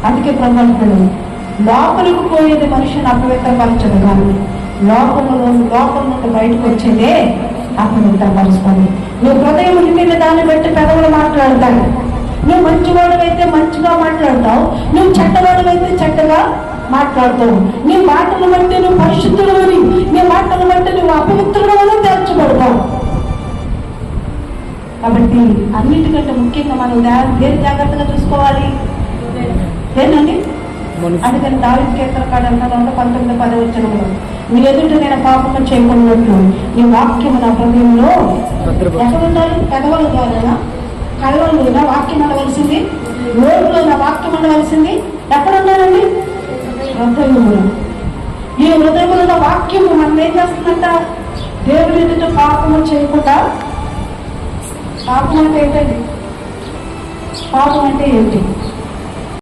అందుకే ప్రభు అంటాడు, లోపలికి పోయేది మనిషిని అపవిత్రపరచదు, కానీ లోపల నుండి బయటకు వచ్చేదే అపవిత్రపరుస్తుంది. నువ్వు హృదయం నిండిన దాన్ని బట్టి పెదవులు మాట్లాడతాడు. నువ్వు మంచివాడు అయితే మంచిగా మాట్లాడతావు, నువ్వు చెడ్డవాడు అయితే చెడ్డగా మాట్లాడతావు. నీ మాటలు బట్టి నువ్వు పరిశుద్ధుడు అని, నీ మాటలు బట్టి నువ్వు అపవిత్రుడు అని తీర్చబడతావు. కాబట్టి అన్నిటికంటే ముఖ్యంగా మనం దేని జాగ్రత్తగా చూసుకోవాలి, ఏంటండి? అందుకని దావీదు కీర్తనకారుడు అన్నాడు 19:10 నీ ఎదుట నేను పాపము చేయకున్నట్లు నీ వాక్యము నా హృదయంలో ఎక్కడ ఉండాలి? పెదవుల ద్వారా, కళ్ళలో నా వాక్యం అనవలసింది, నోటిలో నా వాక్యం అనవలసింది ఎక్కడ ఉండాలండి? హృదయములు. ఈ హృదయములో ఉన్న వాక్యము మనం ఏం చేస్తుందంట? దేవుని ఎదుట పాపము చేయకుండా. పాపం అంటే ఏంటండి? పాపం అంటే ఏంటి?